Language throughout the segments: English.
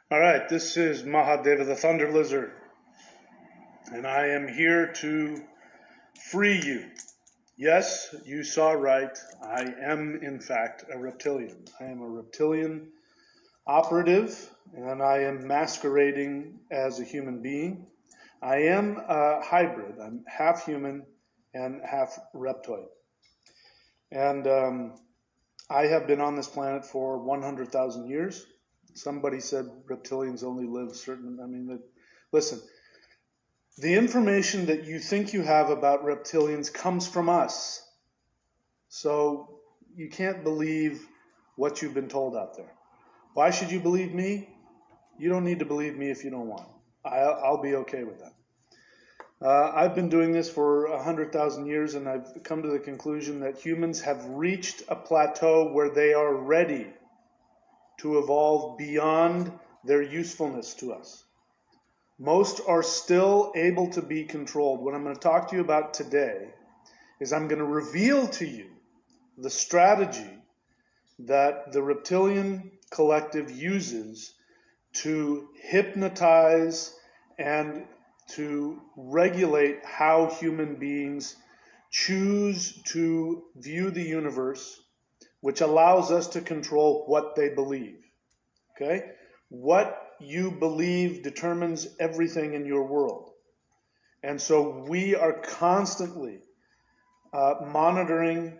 All right, this is Mahadeva the Thunder Lizard, and I am here to free you. Yes, you saw right. I am, in fact, a reptilian. I am a reptilian operative, and I am masquerading as a human being. I am a hybrid. I'm half human and half reptoid. And I have been on this planet for 100,000 years. Somebody said reptilians only live listen, the information that you think you have about reptilians comes from us. So you can't believe what you've been told out there. Why should you believe me? You don't need to believe me if you don't want. I'll be okay with that. I've been doing this for 100,000 years, and I've come to the conclusion that humans have reached a plateau where they are ready to evolve beyond their usefulness to us. Most are still able to be controlled. What I'm going to talk to you about today is I'm going to reveal to you the strategy that the reptilian collective uses to hypnotize and to regulate how human beings choose to view the universe, which allows us to control what they believe. Okay? What you believe determines everything in your world. And so we are constantly monitoring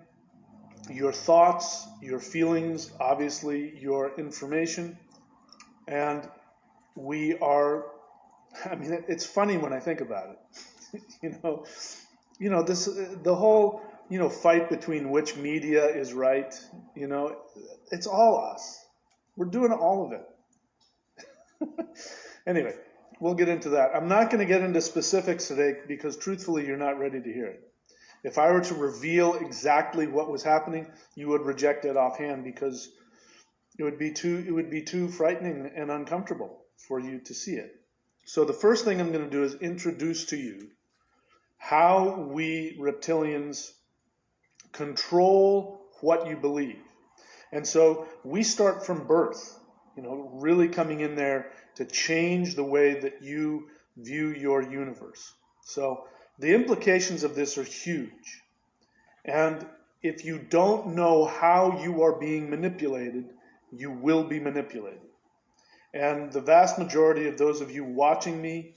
your thoughts, your feelings, obviously your information. And we are, it's funny when I think about it. The whole, fight between which media is right, it's all us. We're doing all of it. Anyway, we'll get into that. I'm not going to get into specifics today because truthfully, you're not ready to hear it. If I were to reveal exactly what was happening, you would reject it offhand because it would be too frightening and uncomfortable for you to see it. So the first thing I'm going to do is introduce to you how we reptilians control what you believe. And so we start from birth, really coming in there to change the way that you view your universe. So the implications of this are huge. And if you don't know how you are being manipulated, you will be manipulated. And the vast majority of those of you watching me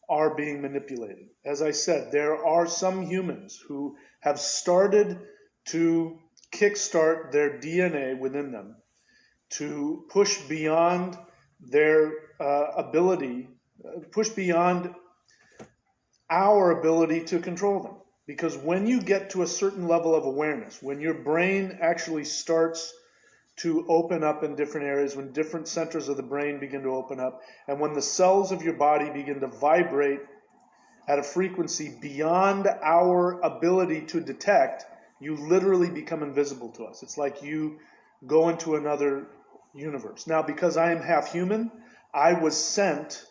are being manipulated. As I said, there are some humans who have started to kickstart their DNA within them to push beyond their push beyond our ability to control them. Because when you get to a certain level of awareness, when your brain actually starts to open up in different areas, when different centers of the brain begin to open up, and when the cells of your body begin to vibrate at a frequency beyond our ability to detect, you literally become invisible to us. It's like you go into another universe. Now, because I am half human, I was sent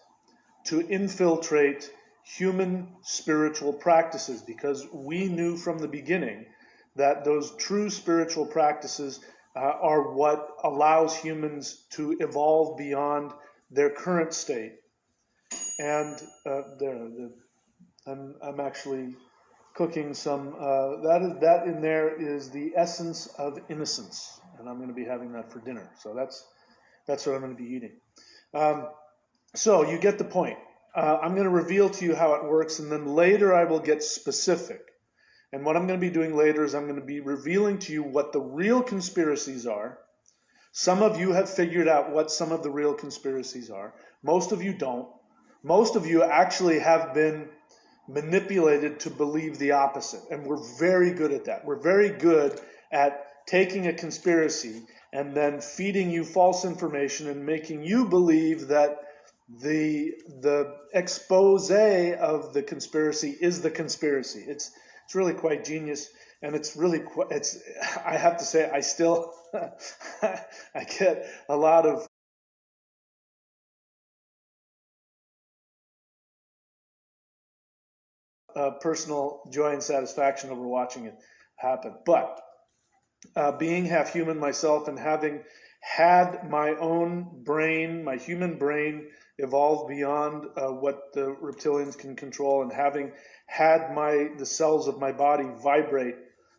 to infiltrate human spiritual practices because we knew from the beginning that those true spiritual practices are what allows humans to evolve beyond their current state. And I'm actually cooking some. That in there is the essence of innocence, and I'm going to be having that for dinner. So that's what I'm going to be eating. So you get the point. I'm going to reveal to you how it works, and then later I will get specific. And what I'm going to be doing later is I'm going to be revealing to you what the real conspiracies are. Some of you have figured out what some of the real conspiracies are. Most of you don't. Most of you actually have been manipulated to believe the opposite. And we're very good at that. We're very good at taking a conspiracy and then feeding you false information and making you believe that the expose of the conspiracy is the conspiracy. It's really quite genius, and I have to say, I still I get a lot of personal joy and satisfaction over watching it happen. But being half human myself and having had my own brain, my human brain, evolved beyond what the reptilians can control, and having had the cells of my body vibrate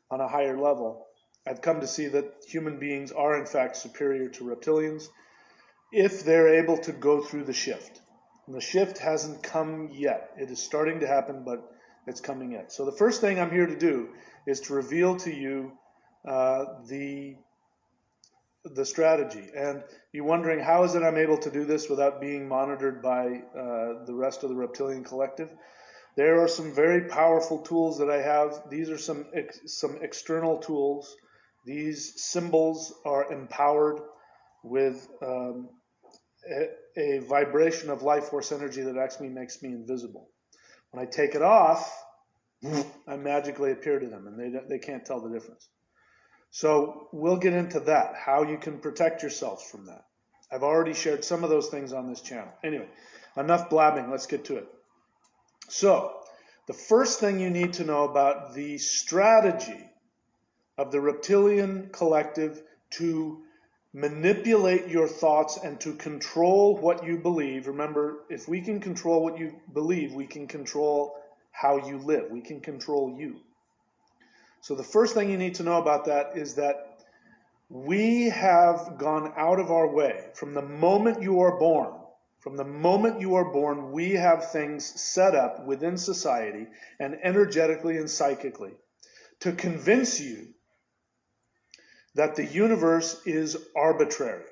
on a higher level, I've come to see that human beings are in fact superior to reptilians if they're able to go through the shift. And the shift hasn't come yet. It is starting to happen, but it's coming yet. So the first thing I'm here to do is to reveal to you the strategy. And you're wondering, how is it I'm able to do this without being monitored by the rest of the reptilian collective? There are some very powerful tools that I have. These are some external tools. These symbols are empowered with a vibration of life force energy that actually makes me invisible. When I take it off, I magically appear to them, and they can't tell the difference. So we'll get into that, how you can protect yourselves from that. I've already shared some of those things on this channel. Anyway, enough blabbing, let's get to it. So, the first thing you need to know about the strategy of the reptilian collective to manipulate your thoughts and to control what you believe. Remember, if we can control what you believe, we can control how you live. We can control you. So the first thing you need to know about that is that we have gone out of our way. From the moment you are born, we have things set up within society and energetically and psychically to convince you that the universe is arbitrary.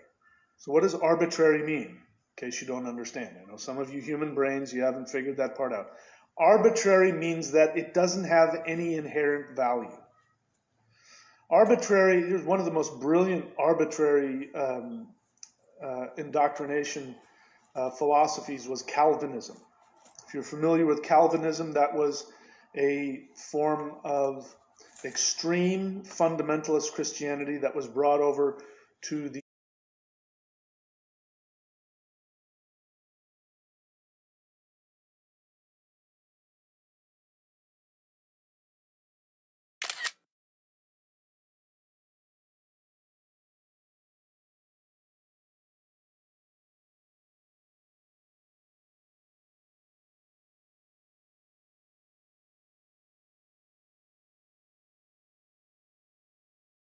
So what does arbitrary mean? In case you don't understand. I know some of you human brains, you haven't figured that part out. Arbitrary means that it doesn't have any inherent value. Arbitrary, here's one of the most brilliant arbitrary indoctrination philosophies was Calvinism. If you're familiar with Calvinism, that was a form of extreme fundamentalist Christianity that was brought over to the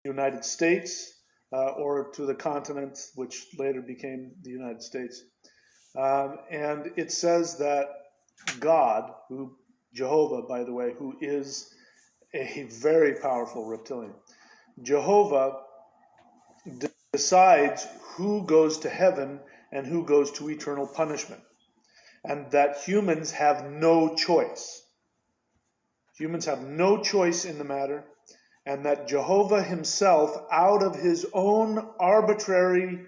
United States or to the continent, which later became the United States. And it says that God, Jehovah, by the way, who is a very powerful reptilian, Jehovah decides who goes to heaven and who goes to eternal punishment. And that humans have no choice. Humans have no choice in the matter. And that Jehovah himself, out of his own arbitrary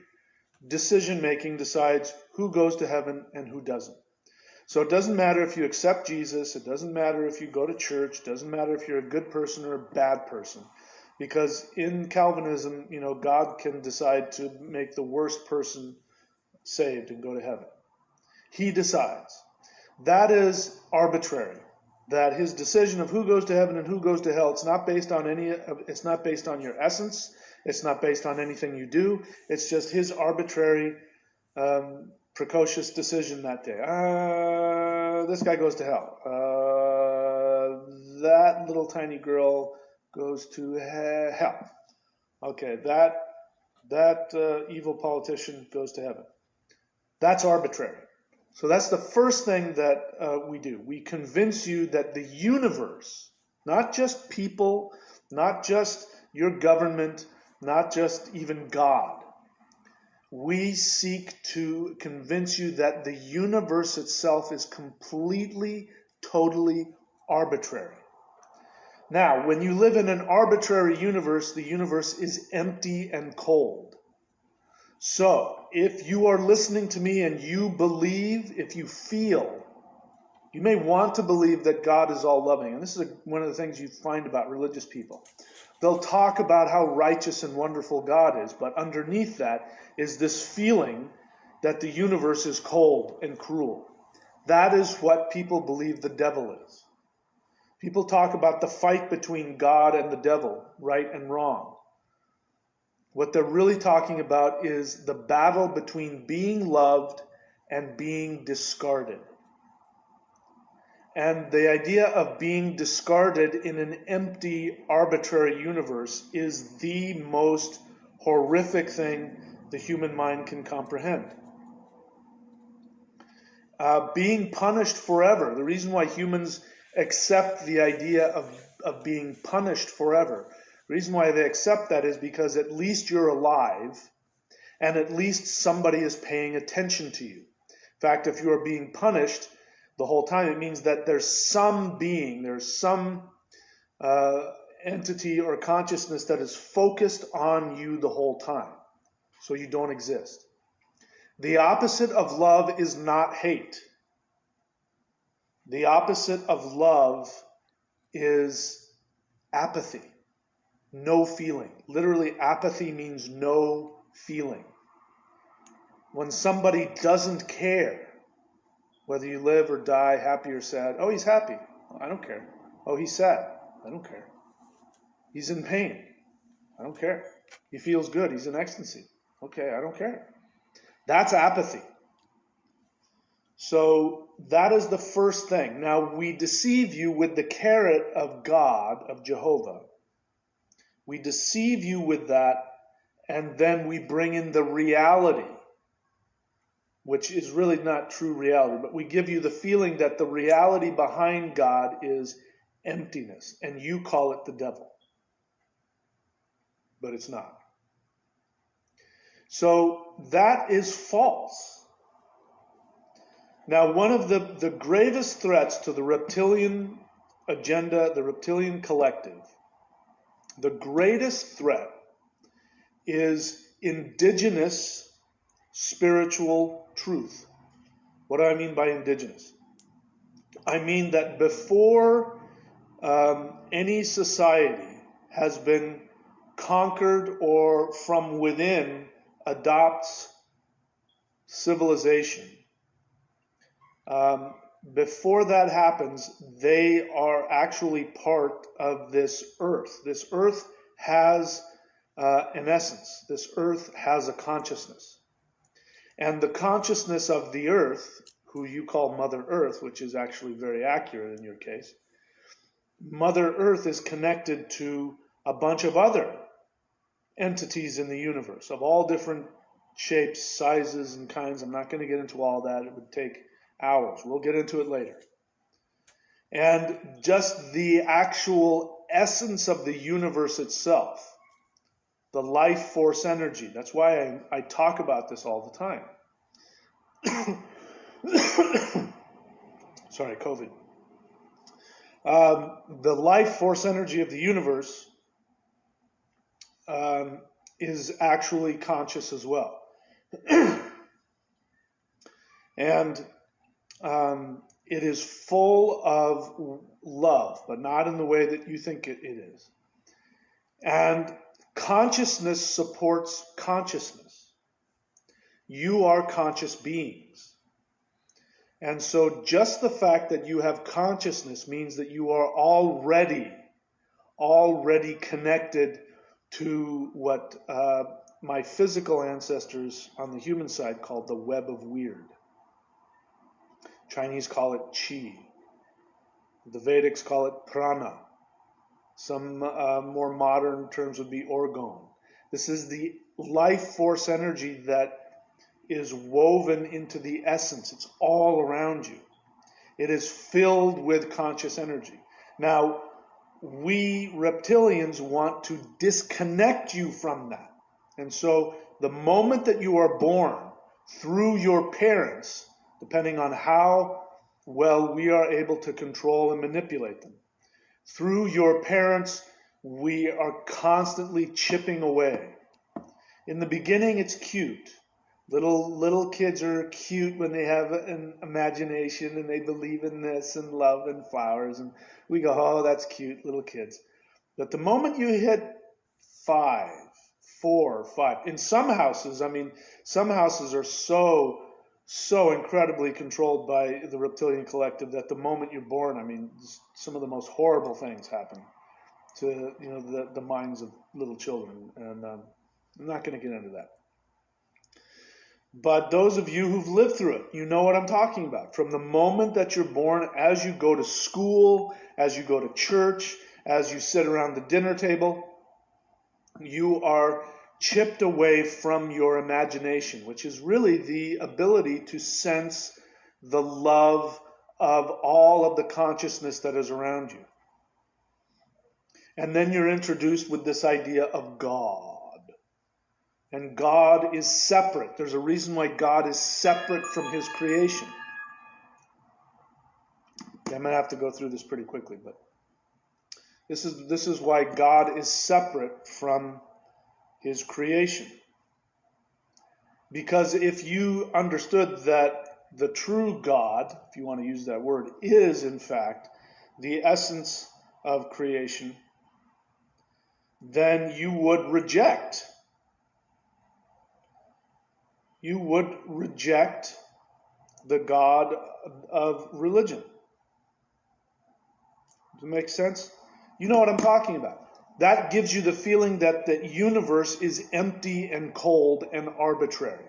decision-making, decides who goes to heaven and who doesn't. So it doesn't matter if you accept Jesus, it doesn't matter if you go to church, it doesn't matter if you're a good person or a bad person. Because in Calvinism, God can decide to make the worst person saved and go to heaven. He decides. That is arbitrary. That his decision of who goes to heaven and who goes to hell, it's not based on your essence, it's not based on anything you do, it's just his arbitrary, precocious decision that day. This guy goes to hell. That little tiny girl goes to hell. Okay, that evil politician goes to heaven. That's arbitrary. So that's the first thing that we do. We convince you that the universe, not just people, not just your government, not just even God, we seek to convince you that the universe itself is completely, totally arbitrary. Now, when you live in an arbitrary universe, the universe is empty and cold. So, if you are listening to me and you believe, if you feel, you may want to believe that God is all loving. And this is one of the things you find about religious people. They'll talk about how righteous and wonderful God is, but underneath that is this feeling that the universe is cold and cruel. That is what people believe the devil is. People talk about the fight between God and the devil, right and wrong. What they're really talking about is the battle between being loved and being discarded. And the idea of being discarded in an empty, arbitrary universe is the most horrific thing the human mind can comprehend. Being punished forever. The reason why humans accept the idea of being punished forever, the reason why they accept that is because at least you're alive and at least somebody is paying attention to you. In fact, if you are being punished the whole time, it means that there's some being, there's some entity or consciousness that is focused on you the whole time, so you don't exist. The opposite of love is not hate. The opposite of love is apathy, no feeling. Literally, apathy means no feeling. When somebody doesn't care whether you live or die, happy or sad. Oh, he's happy. I don't care. Oh, he's sad. I don't care. He's in pain. I don't care. He feels good. He's in ecstasy. Okay, I don't care. That's apathy. So that is the first thing. Now, we deceive you with the carrot of God, of Jehovah. We deceive you with that, and then we bring in the reality, which is really not true reality, but we give you the feeling that the reality behind God is emptiness, and you call it the devil. But it's not. So that is false. Now, one of the gravest threats to the reptilian agenda, the reptilian collective, the greatest threat is indigenous spiritual truth. What do I mean by indigenous? I mean that before any society has been conquered or from within adopts civilization, before that happens, they are actually part of this earth. This earth has an essence. This earth has a consciousness. And the consciousness of the earth, who you call Mother Earth, which is actually very accurate in your case, Mother Earth is connected to a bunch of other entities in the universe of all different shapes, sizes, and kinds. I'm not going to get into all that. It would take hours. We'll get into it later. And just the actual essence of the universe itself, the life force energy. That's why I talk about this all the time. Sorry, COVID. The life force energy of the universe is actually conscious as well. And it is full of love, but not in the way that you think it is. And consciousness supports consciousness. You are conscious beings. And so just the fact that you have consciousness means that you are already connected to what my physical ancestors on the human side called the web of weird. Chinese call it qi. The Vedics call it prana. Some more modern terms would be orgone. This is the life force energy that is woven into the essence. It's all around you. It is filled with conscious energy. Now, we reptilians want to disconnect you from that. And so the moment that you are born, through your parents, depending on how well we are able to control and manipulate them, through your parents, we are constantly chipping away. In the beginning, it's cute. Little kids are cute when they have an imagination and they believe in this and love and flowers. And we go, oh, that's cute, little kids. But the moment you hit 4 or 5, in some houses, some houses are so incredibly controlled by the reptilian collective that the moment you're born, some of the most horrible things happen to the minds of little children. And I'm not going to get into that. But those of you who've lived through it, you know what I'm talking about. From the moment that you're born, as you go to school, as you go to church, as you sit around the dinner table, you are chipped away from your imagination, which is really the ability to sense the love of all of the consciousness that is around you. And then you're introduced with this idea of God. And God is separate. There's a reason why God is separate from his creation. I'm going to have to go through this pretty quickly, but this is why God is separate from his creation. Because if you understood that the true God, if you want to use that word, is in fact the essence of creation, then you would reject the God of religion. Does it make sense? You know what I'm talking about. That gives you the feeling that the universe is empty and cold and arbitrary.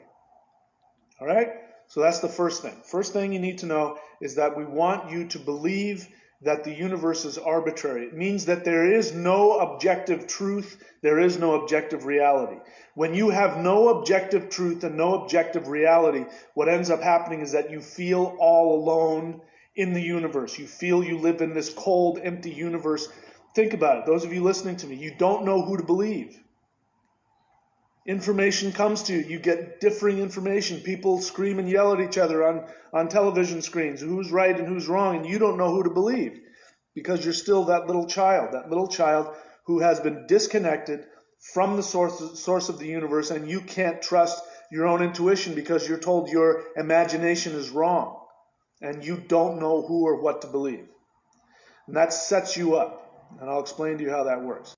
All right? So that's the first thing. First thing you need to know is that we want you to believe that the universe is arbitrary. It means that there is no objective truth, there is no objective reality. When you have no objective truth and no objective reality, what ends up happening is that you feel all alone in the universe. You feel you live in this cold, empty universe. Think about it. Those of you listening to me, you don't know who to believe. Information comes to you. You get differing information. People scream and yell at each other on television screens. Who's right and who's wrong, and you don't know who to believe because you're still that little child who has been disconnected from the source of the universe, and you can't trust your own intuition because you're told your imagination is wrong, and you don't know who or what to believe. And that sets you up, and I'll explain to you how that works.